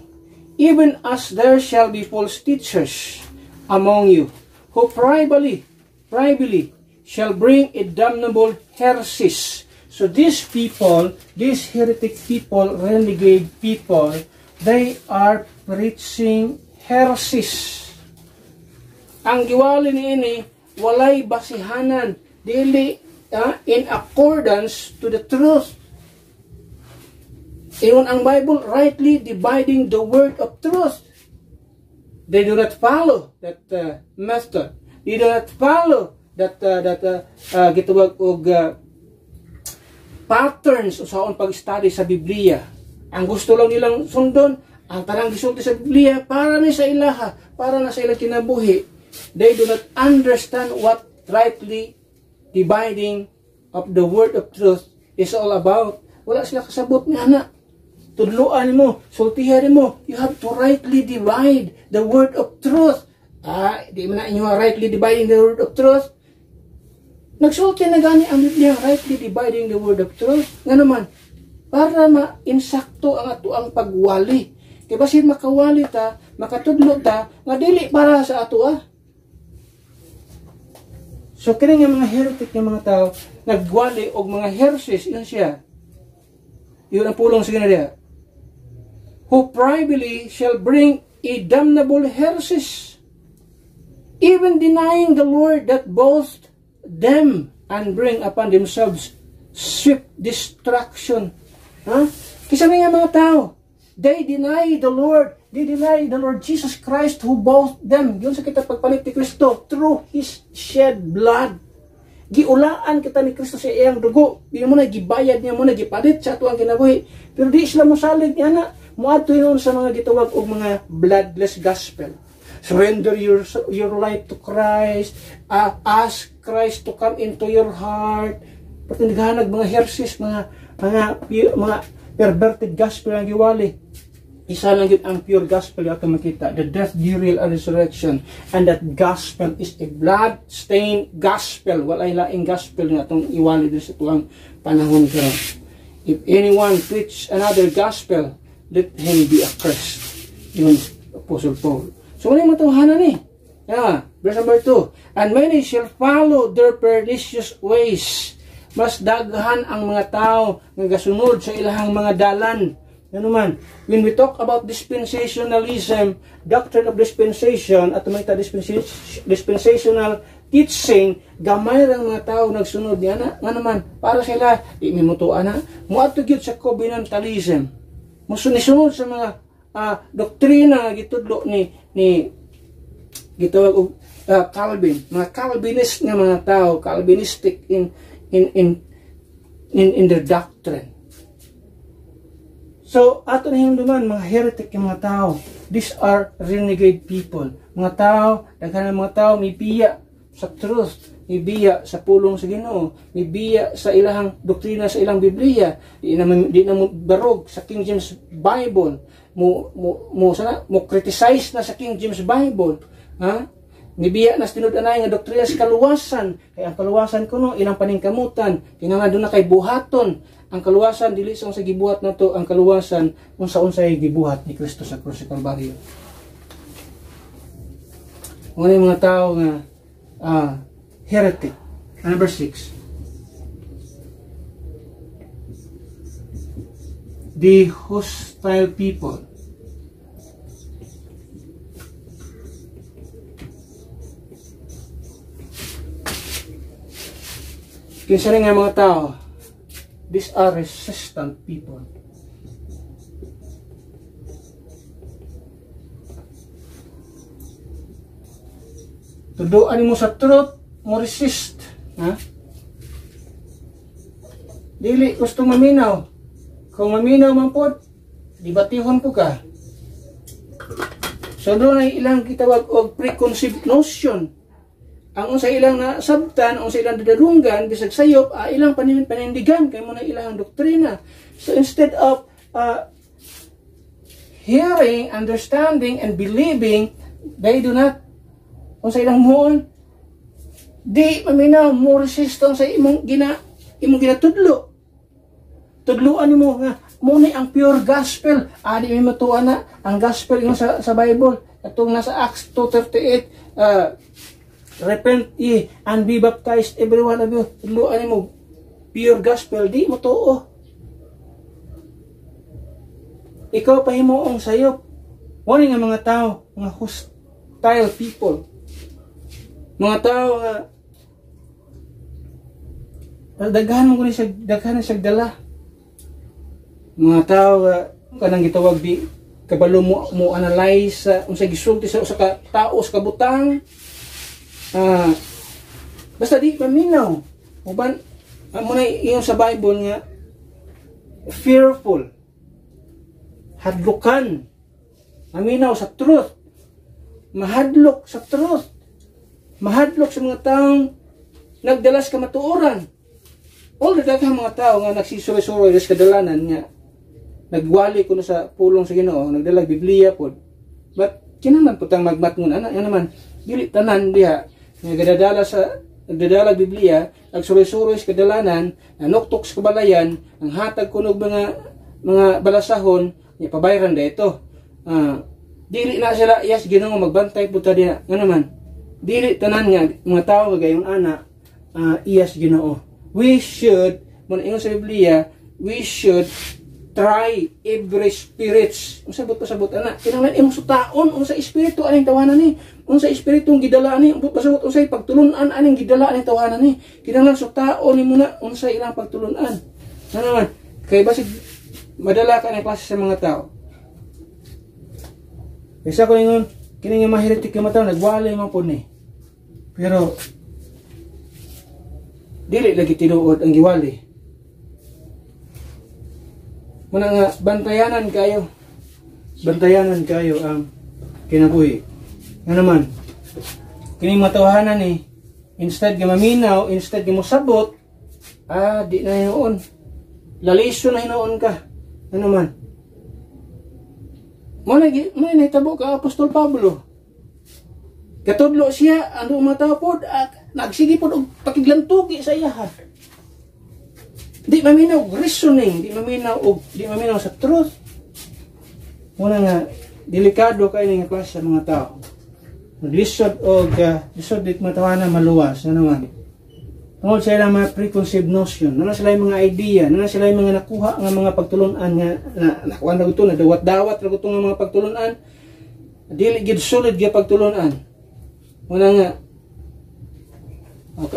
even as there shall be false teachers among you, who privately shall bring a damnable heresies. So these people, these heretic people, renegade people, they are preaching heresies. Ang giwali niini walay basihanan, dili in accordance to the truth. Ingon ang Bible, rightly dividing the word of truth. They do not follow that method. They do not follow that gitawag og patterns usaon pag-study sa Biblia. Ang gusto lang nilang sundon, ang tanang gisulti sa Biblia para ni sa ilaha, para na sa ilang kinabuhi. They do not understand what rightly dividing of the word of truth is all about. Wala sila kasabot nga na. Tudluan mo, sultihan mo, you have to rightly divide the word of truth. Di man na inyo rightly dividing the word of truth. Nagsulti na gani ang Biblia, rightly dividing the word of truth. Nga naman, para ma-insakto ang ato ang pagwali. Kaya basin makawali ta, makatudlo ta, nga dili para sa ato So, kaya nga mga heretic ng mga tao, nagwali og mga heresies, yun siya. Yun ang pulong sa ginadya. Who privately shall bring a damnable heresies, even denying the Lord that both them and bring upon themselves swift destruction. Kisa nga mga tao, they deny the Lord Jesus Christ who bought them. Yun sa kita pagpalit ni Kristo through His shed blood. Giulaan kita ni Kristo sa iyang dugo. Di mo na gibayad niya mo na gipalit sa ato ang kinabuhi. Pero di sila mosalig niya na. Muadto yun sa mga gitawag o mga bloodless gospel. Surrender your life to Christ. Ask Christ to come into your heart. Pati naghanag mga heresies, mga perverted gospel ang giwali. Isa lang yun ang pure gospel yung ato makita. The death, burial, and resurrection. And that gospel is a blood-stained gospel. Walay laing gospel nga itong iwali din sa tuwang panahon karon. If anyone preach another gospel, let him be accursed. Yun, Apostle Paul. So, wala yung matuhanan verse number 2. And many shall follow their pernicious ways. Mas daghan ang mga tao nga gasunod sa ilahang mga dalan. Ano man, when we talk about dispensationalism, doctrine of dispensation, at tumita dispensational teaching, gamay lang mga tao nagsunod niya nga naman, para sila, imimutuan muadto gyud sa covenantalism. Musunisunod sa mga doktrina nga gitudlo ni gitawag og Calvin, mga Calvinist nga mga tao, Calvinistic in their doctrine. So, ato na hinduman, mga heretic yung mga tao. These are renegade people. Mga tao, daghan ng mga tao, may biya sa truth, may biya sa pulong sa Ginoo, may biya sa ilahang doktrina sa ilang Biblia, di na mo barog sa King James Bible, mo criticize na sa King James Bible. Nibiya na tinud-anay nga doktrina sa kaluwasan. Kaya ang kaluwasan kuno ilang paningkamutan, kinahanglan doon na kay buhaton. Ang kaluwasan dili sa gibuhat nato, ang kaluwasan unsa-unsay gibuhat ni Kristo sa krus sa Kalbaryo. Mga mga tao nga heretic. Number 6. The hostile people. Kinsa nga mga tao? These are resistant people. Tuduan mo sa truth, mo resist. Dili gusto maminaw. Kung maminaw man po, dibatihon po ka. So doon ay ilang kitawag og preconceived notion. Ang unsa ilang nasabtan, unsa ilang dadalunggan, bisag sayop, ilang panindigan, kay mo na ilang doktrina. So instead of hearing, understanding, and believing, they do not, unsa ilang muon, di maminaw, mo resistance sa imong ginatudlo. Tudluan mo nga, muna ang pure gospel. Di may matuan na, ang gospel yung sa Bible. Itong nasa Acts 2:38, repent ye and be baptized every one of you. Tudluan mo pure gospel, di mo tuo. Ikaw pahimuong sayop. Wala nga mga tao, mga hostile people. Mga tao nga daghan mo ko ni daghan sa dala. Mga tao nga kanang gitawag di kabalo mo analyze unsa gisulti sa usa ka tao sa kabutang. Basta di paminaw. Uban mo na iyon sa Bible nga fearful, hadlukan, maminaw sa truth, mahadlok sa truth, mahadlok sa mga taong nagdalas ka matuoran. All the daghang mga tao nga nagsisuroy-suroy sa kadalanan nga nagwali kuno sa pulong sa Ginoo, nagdala Biblia pod. But kinahanglan pud tang magmatngon ana naman dili tanan diha nga nagdadala Biblia, nagsuroy-suroy sa kadalanan, nanuktok sa kabalayan, ang hatag kunog mga balasahon, ipabayran dito. Dili na sila iyas Ginoo magbantay puta diha. Nga naman, dili tanan nga mga tao gayon ana iyas Ginoo. We should, muna ingon sa Biblia, we should try every spirits. Unsabot ana, kinahanglan imong sutaon unsa espiritu aning tawanan ni, unsa espiritong gidala ni, pasabot unsay pagtulunan aning gidala aning tawanan ni. Kinahanglan sutaon nimo na unsa ilang pagtulunan. Ano naman, kay basig madala ka ng klase sa mga tao. Kaysa ko ingon, kini nga mahiritik nga mataw nagwalay man pud ni. Pero dili lagi tinuod ang giwali. Muna nga, bantayanan kayo ang kinabuhi. Nga naman, kining matawahanan ni, instead nga maminaw, instead nga musabot, di na hinoon. Lalisyo na hinoon ka. Nga naman, muna nahitabo ka Apostol Pablo. Katudlo siya, ano mataw po, nagsige po og pakiglantugi sa iyahan. Di maminaw reasoning, di maminaw sa truth. Muna nga, delikado kayo ng klase sa mga tao. Lisod o lisod dit matawanan maluwas na naman. Tungkol sa ilang mga preconceived notion, na sila yung mga idea, na sila yung mga nakuha ng mga pagtulunan nga, nakuha na ito, nadawat-dawat na ito ng mga pagtulunan, dili gid solid gid pagtulunan. Muna nga,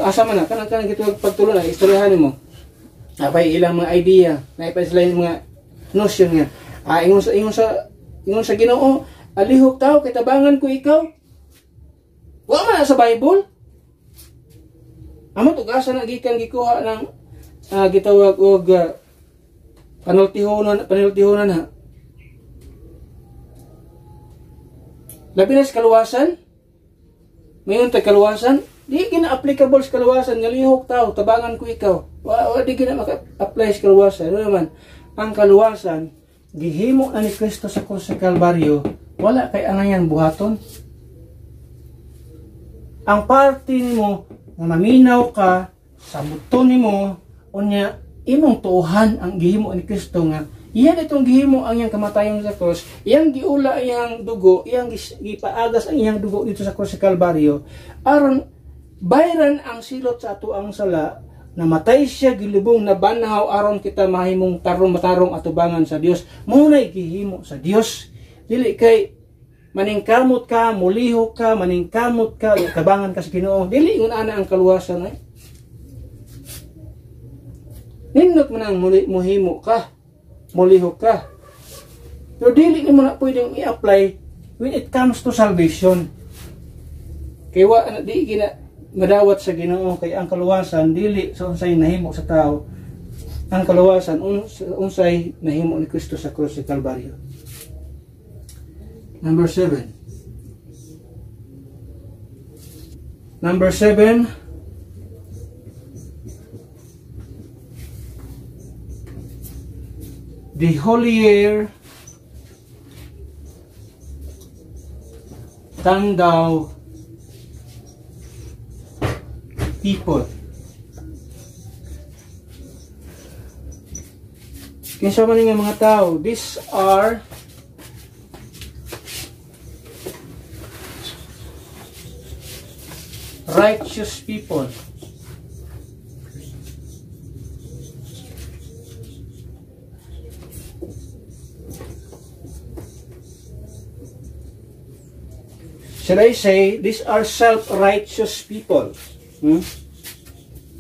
asa man na, kanang gito pagtulunan, istoryahan mo. Apay ilang mga idea, naipay sila yung mga notion nga. Ingon sa Ginoo, alihok tao, kitabangan ko ikaw. Wa man sa Bible. Amo tugasa na gikan gikuha ng gitawag og panultihonan ha. Labi na sa kaluwasan. Mayon ta kaluwasan, di gina applicable sa kaluwasan nga lihok tao, tabangan ko ikaw. Wa di gina maka-apply sa kaluwasan. Ano naman, ang kaluwasan gihimo na ni Kristo sa krus sa Kalbaryo, wala kay angayan buhaton. Ang parte nimo nga maminaw ka sa buto nimo unya imong tuuhan ang gihimo ni Kristo nga iyan itong gihimo ang iyang kamatayon sa krus, iyang giula iyang dugo, iyang gipaagas ang iyang dugo dito sa krus sa Kalbaryo aron bayran ang silot sa ato ang sala. Namatay siya gilubong na banhaw aron kita mahimong matarong atubangan sa Dios. Munay gihimo sa Dios. Dili kay maningkamot ka, mulihok ka, maningkamot ka, tabangan ka sa Ginoo. Dili ngun ana ang kaluwasan ay. Nindot man ang muhimo ka, mulihok ka. Pero dili nimo na pwedeng i-apply when it comes to salvation. Kay wa di gina madawat sa Ginoo kay ang kaluwasan dili sa unsay nahimo sa tao. Ang kaluwasan unsay nahimo ni Kristo sa krus sa Kalbaryo. Number 7. The holier than thou people. Kinsa man nga mga tao, these are righteous people. Should I say, these are self-righteous people.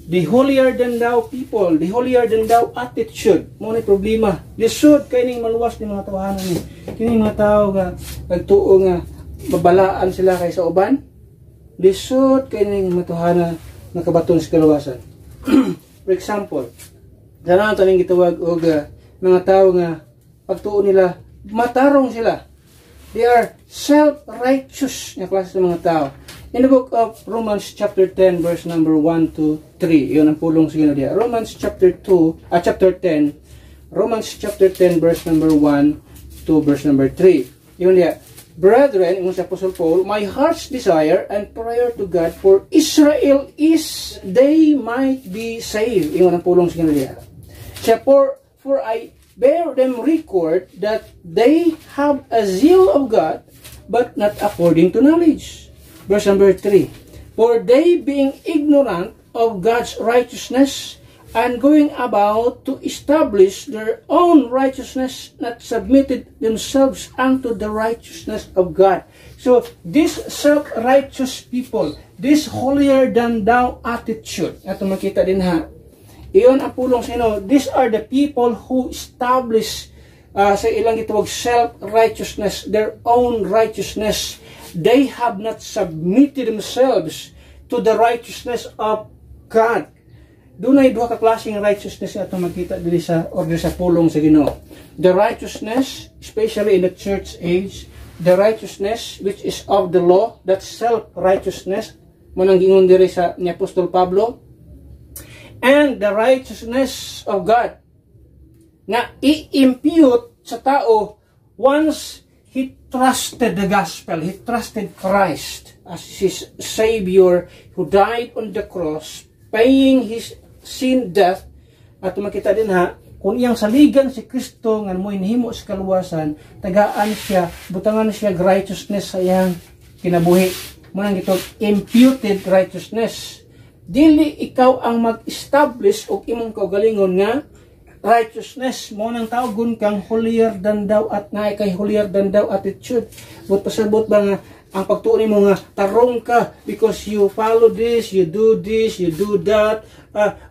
The holier than thou people, the holier than thou attitude. Mo ni problema. Lisod kay ning maluwas ni mga tawanan ni. Kini mga tao nga nagtuo nga babalaan sila kay sa uban. Lisod kay ning matuhana nakabaton sa kaluwasan. For example, dana taning gitawag og mga tao nga pagtuo nila matarong sila. They are self-righteous nga klase ng mga tao. In the book of Romans chapter 10 verse number 1 to 3, yun ang pulong sa Ginoo diya. Romans chapter 10, Romans chapter 10 verse number 1 to verse number 3. Yun diya. Brethren, ingon sa Apostle Paul, my heart's desire and prayer to God for Israel is they might be saved. Ingon ang pulong sa kanila. Siya, for I bear them record that they have a zeal of God, but not according to knowledge. Verse number 3. For they being ignorant of God's righteousness, and going about to establish their own righteousness, not submitted themselves unto the righteousness of God. So, this self-righteous people, this holier-than-thou attitude, ito makita din ha, iyon ang pulong sa inyo, these are the people who establish sa ilang gitawag self-righteousness, their own righteousness. They have not submitted themselves to the righteousness of God. Doon ay duha ka klaseng righteousness na ito makita dili sa order sa pulong sa Ginoo. The righteousness, especially in the church age, the righteousness which is of the law, that self-righteousness, manang gingon diri sa ni Apostol Pablo, and the righteousness of God, na i-impute sa tao once he trusted the gospel, he trusted Christ as his Savior who died on the cross, paying his sin death. At makita din ha, kung iyang saligan si Kristo nga mo inhimo sa kaluwasan, tagaan siya, butangan siya righteousness sa iyang kinabuhi. Munang ito imputed righteousness. Dili ikaw ang mag-establish og imong kaugalingon nga righteousness mo nang tawgon kang holier than thou at naay kay holier than thou attitude. But pasabot ba nga ang pagtuon mo nga tarong ka because you follow this, you do that.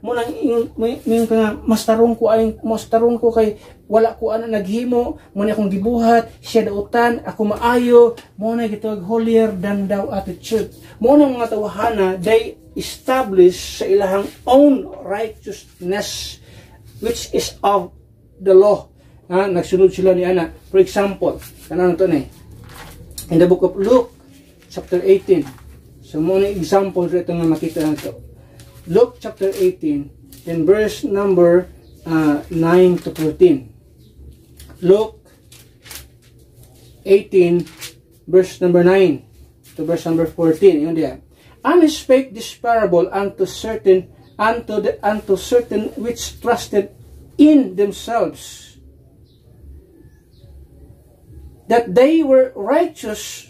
Mo nang mingon ka nga mas tarong ko kay wala ko ana naghimo, mo na akong gibuhat, siya dautan, ako maayo, mo na gitawag holier than thou attitude. Mo nang mga tawhana they establish sa ilahang own righteousness which is of the law. Nagsunod sila ni ana. For example, kanang to ni in the book of Luke chapter 18. So mo na example rito nga makita nato. Luke chapter 18 in verse number 9 to 14. Luke 18 verse number 9 to verse number 14. Yun diyan. And he spake this parable unto certain which trusted in themselves that they were righteous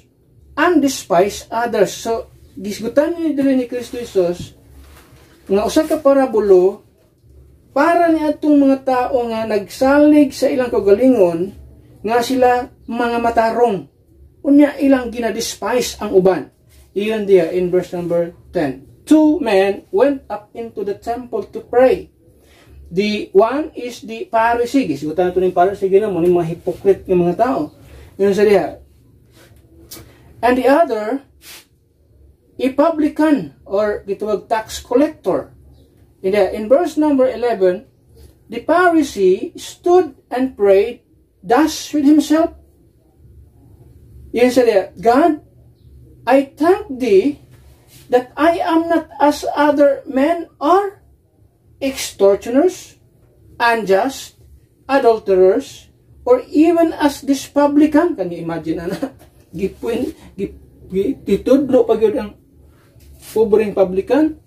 and despised others. So, gisgutan ni dili ni Kristo Jesus nga usa ka parabulo para ni atong mga tao nga nagsalig sa ilang kagalingon nga sila mga matarong. Unya ilang ginadespise ang uban. Iyon diya in verse number 10. 2 men went up into the temple to pray. The one is the Pharisee. Gisgutan nato ni Pharisee gina mo ni mga hypocrite ng mga tao. Yun sa diya. And the other, a publican or gitawag tax collector. In verse number 11, the Pharisee stood and prayed thus with himself. Yun sa diya, God, I thank thee that I am not as other men are, extortioners, unjust, adulterers, or even as this publican. Can you imagine, ana? Gitudlo pag yun ang pobreng publican.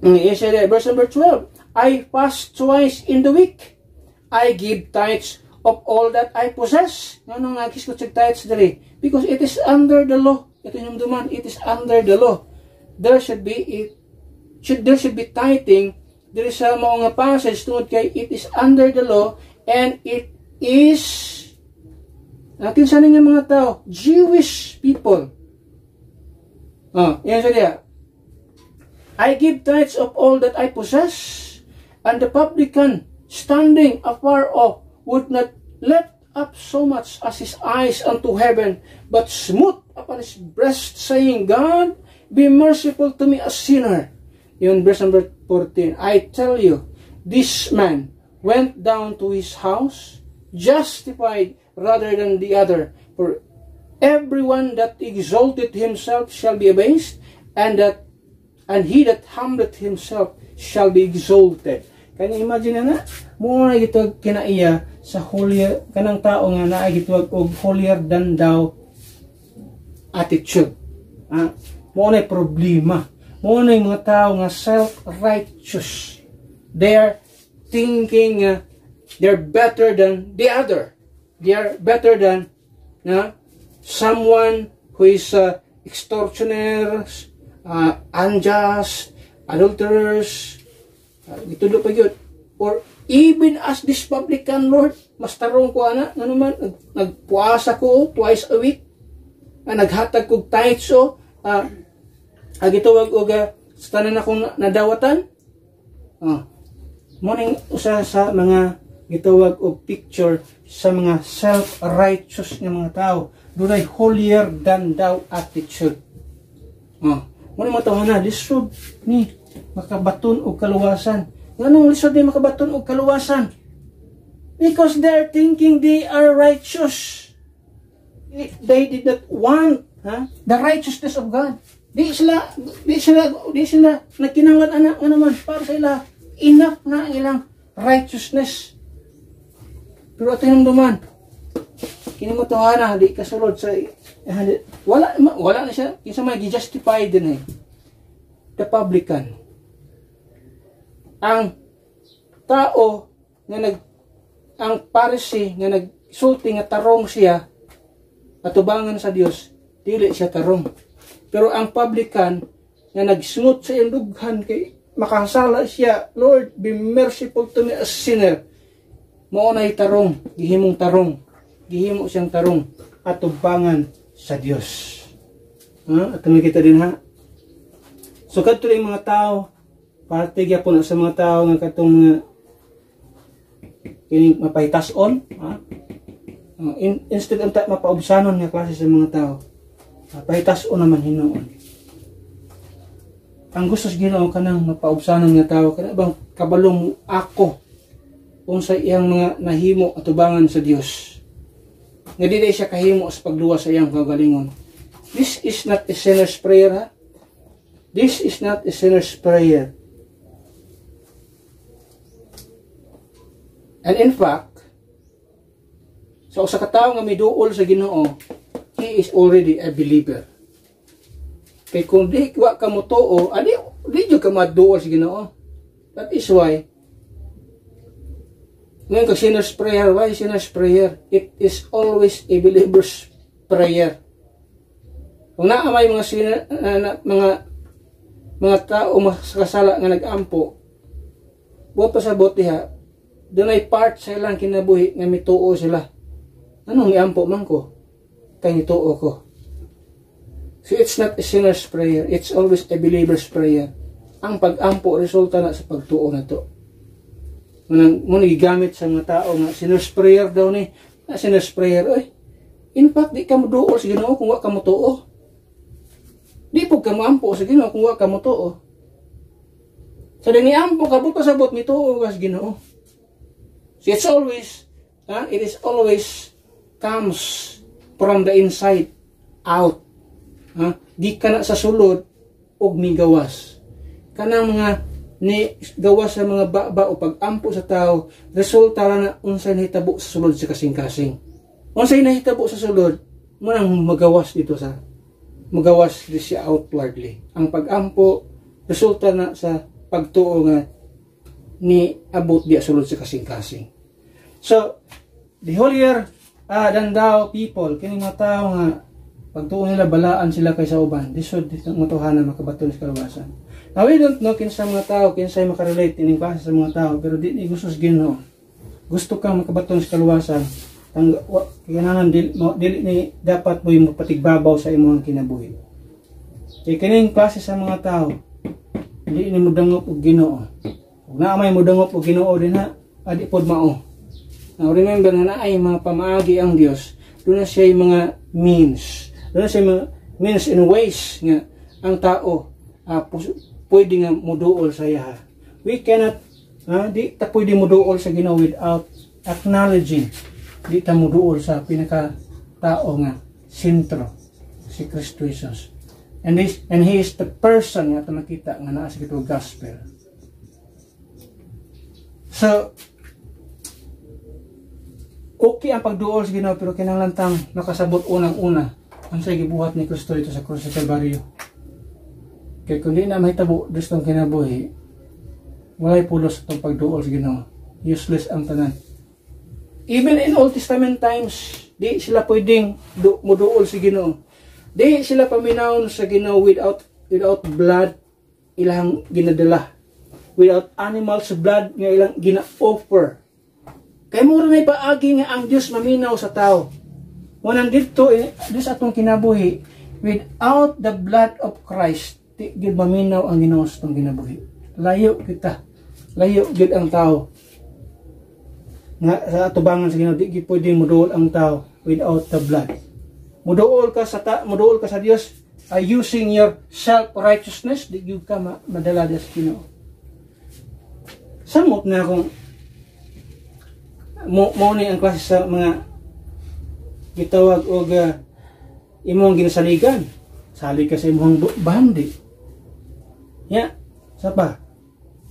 Verse number 12, I fast twice in the week. I give tithes of all that I possess. Ano nga kiskot sa tithes dali? Because it is under the law. Ito yung duman, it is under the law. There should be tithing. There is a mga passage tungod kay it is under the law and it is natin sa nga mga tao, Jewish people. Yan siya diya. I give tithes of all that I possess, and the publican, standing afar off, would not lift up so much as his eyes unto heaven, but smote upon his breast, saying, God, be merciful to me, a sinner. Yun, verse number 14. I tell you, this man went down to his house, justified rather than the other. For everyone that exalted himself shall be abased, and he that humbled himself shall be exalted. Kaya imagine na mo na gitawag kinaiya sa holier kanang tao nga naa gitawag og holier than thou attitude. Mo na problema. Mo na mga tao nga self-righteous. They are thinking they're better than the other. They are better than someone who is extortioners, unjust, adulterers, itulo pa yun. Or even as this publican, Lord, mas tarong ko ana, ano man, nagpuasa ko twice a week, naghatag kog tithes so, agitawag og sa tanan akong nadawatan. Morning usa sa mga gitawag og picture sa mga self-righteous nga mga tao. Dunay holier than thou attitude. Muna mga tao na, lisod ni makabaton og kaluwasan. Anong lisod ni makabaton og kaluwasan? Because they're thinking they are righteous. They did not want the righteousness of God. Di sila nagkinanglan anak nga naman para sa ila enough na ang ilang righteousness. Pero ito yung duman. Kinimutuhan na, di kasulod sa wala na siya. Kinsa may gi-justify din the publican. Ang tao nga ang Pharisee nga nagsulti nga tarong siya patubangan sa Dios, dili siya tarong. Pero ang publican nga nagsunod sa iyang dughan kay makasala siya, Lord, be merciful to me a sinner. Mao nay tarong, gihimong tarong. Gihimo siyang tarong atubangan sa Dios. At kita din So kadto yung mga tao, parte gyapon sa mga tao nga katong mga kining mapahitason, instead of mapaubsanon nga klase sa mga tao, mapahitason naman Hinuon. Ang gusto sa Ginoo kanang mapaubsanon nga tao kana bang kabalong ako kung sa iyang mga nahimo atubangan sa Dios. Nga di siya kahimo sa pagluwas sa iyang kagalingon. This is not a sinner's prayer. This is not a sinner's prayer. And in fact, sa usa ka tawo nga miduol sa Ginoo, he is already a believer. Kay kung di wa ka mo tuo, di jud ka maduol sa Ginoo. That is why ngayon kag sinner's prayer, why sinner's prayer? It is always a believer's prayer. Kung naa may mga mga tao makasala nga nagampo, buot pa sa botiha, dunay part sa ilang kinabuhi nga mituo sila. Anong miampo man ko? Kay nituo ko. So it's not a sinner's prayer, it's always a believer's prayer. Ang pag-ampo resulta na sa pagtuo na to. Muna gigamit sa mga tao nga sinner's prayer daw ni, sinner's prayer, in fact, di ka mo duol sa Ginoo kung wa ka mo tuo. Di po ka mo ampo sa Ginoo kung wa ka mo tuo. So di ni ampo ka buto sa bot ni tuo ka sa Ginoo. So it's always, it is always comes from the inside out. Di ka na sa sulod og migawas. Kanang mga ni gawas sa mga baba o pag-ampo sa tao, resulta na unsay nahitabo sa sulod sa kasing-kasing. Unsay nahitabo sa sulod, mo nang magawas dito sa magawas di siya outwardly. Ang pag-ampo resulta na sa pagtuo nga ni abot di sulod sa kasing-kasing. So the holier than thou people, kining mga tao nga pagtuo nila balaan sila kaysa uban, disod mo tuhanan makabaton sa kaluwasan. Now we don't know kinsa mga tao, kinsa makarelate ining klase sa mga tao, pero di gusto sa Ginoo. Gusto kang makabaton sa kaluwasan, kailangan dili ni dapat mo patigbabaw sa imong kinabuhi. Kay kining klase sa mga tao, hindi ni mo dangop og Ginoo. Ug naa may mo dangop og Ginoo din adi pod mao. Now remember na ay mga pamaagi ang Dios. Doon na siya mga means. Doon na siya mga means and ways nga ang tao pwede nga muduol sa iya. We cannot, di ta pwede muduol sa Ginoo without acknowledging. Di ta muduol sa pinaka-tao nga sentro, si Kristo Jesus. And He is the person nga makita nga naa sa kitong gospel. So okay ang pagduol sa Ginoo, pero kinahanglan makasabot unang-una ang sa gibuhat ni Kristo dito sa krus sa Kalbaryo. Kaya kung di na mahitabo dito ang kinabuhi, walay pulos itong pagduol sa Ginoo. Useless ang tanan. Even in Old Testament times, di sila pwedeng muduol sa Ginoo. Di sila paminawon sa Ginoo without blood ilang ginadala. Without animals blood nga ilang gina-offer. Kaya mura na ipaagi nga ang Diyos maminaw sa tao. Wanang dito, Diyos atong kinabuhi, without the blood of Christ, di gid maminaw ang Ginoo sa atong kinabuhi. Layo kita. Layo gid ang tao. Nga sa atubangan sa Ginoo, di gid pwedeng muduol ang tao without the blood. Muduol ka sa Dios using your self-righteousness, di gid ka madala sa Ginoo. Samot na kung mo ni ang klase sa mga gitawag og imong ginasaligan. Salig ka sa imong bandi. Ya, sa pa?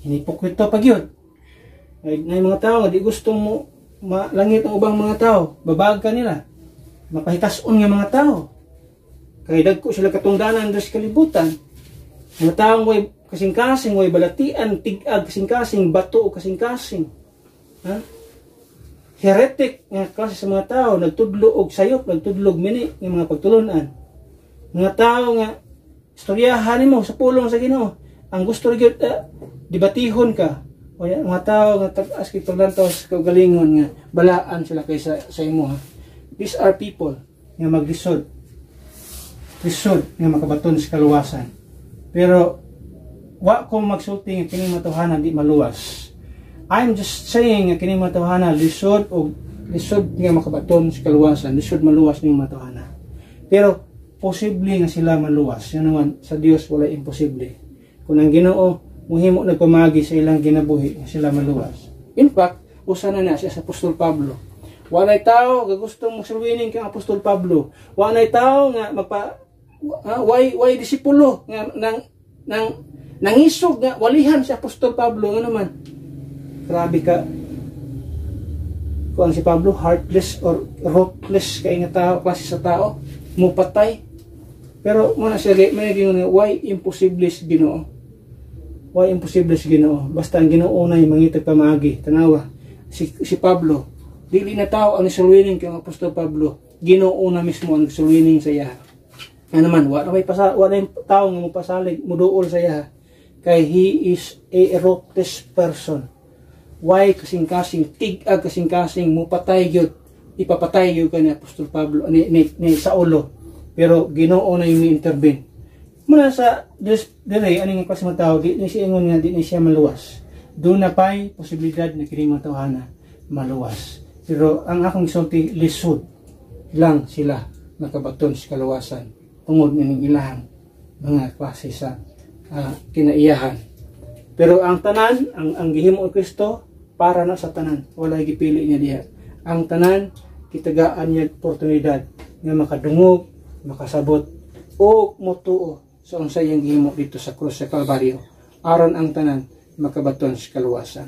Hinipokrito pag yun. Ay mga tao nga di gustong mo malangit ang ubang mga tao, babag ka nila. Mapahitason nga mga tao. Kaya dagko sila katungdanan sa kalibutan. Mga tao way kasing-kasing, way balatian, tig-ag kasing-kasing, bato kasing-kasing. Ha? Heretic nga klase sa mga tao, nagtudlo og sayop, nagtudlo og mini ng mga pagtulunan. Mga tao nga istoryahan mo sa pulong sa Ginoo. Ang gusto rin debatihon ka. O mga tao nga tag-as kay paglantaw sa kagalingon nga balaan sila kaysa sa imo. Ha? These are people nga maglisod. Lisod nga makabaton sa kaluwasan. Pero wa ko magsulti nga kining matuhanan di maluwas. I'm just saying nga kining matuhana lisod o lisod nga makabaton sa kaluwasan, lisod maluwas ning matuhana. Pero posible nga sila maluwas. Yan naman sa Dios wala imposible. Kung ang Ginoo muhimo nagpamagi sa ilang ginabuhi nga sila maluwas. In fact, usa na siya sa Apostol Pablo. Walay tao nga gustong magsulwining kang Apostol Pablo. Walay tao nga way disipulo nga nangisog nga walihan si Apostol Pablo nga naman. Grabe ka. Kung si Pablo, heartless or ruthless kay nga tao, klase sa tao, mupatay. Pero muna siya, may ginoo, why imposible si Ginoo? Why imposible si Ginoo? Basta ang Ginoo na yung mangitag pamagi. Tanawa, si Pablo, dili na tao ang isulwining kay Apostol Pablo. Ginoo na mismo ang isulwining sa iya. Ano naman, wala yung tao nga mupasalig, muduol sa iya. Kay he is a ruthless person. Why kasing-kasing, tig-ag kasing-kasing, mupatay yun, ipapatay yun ka ni Apostol Pablo, ni Saulo. Pero Ginoo na yung intervene. Muna sa dire, ano yung klase mga tao, di na siya ingon nga, di na siya maluwas. Doon na pa'y posibilidad na kining mga tawhana maluwas. Pero ang akong isulti, lisod lang sila nakabaton sa kaluwasan. Tungod ng ilahang mga klase sa kinaiyahan. Pero ang tanan, ang gihimo ni Kristo, para na sa tanan. Wala gipili niya diha. Ang tanan, kitagaan niya oportunidad nga makadungog, makasabot, o motuo sa unsay yang gihimo dito sa krus sa Kalbaryo. Aron ang tanan, makabaton sa kaluwasan.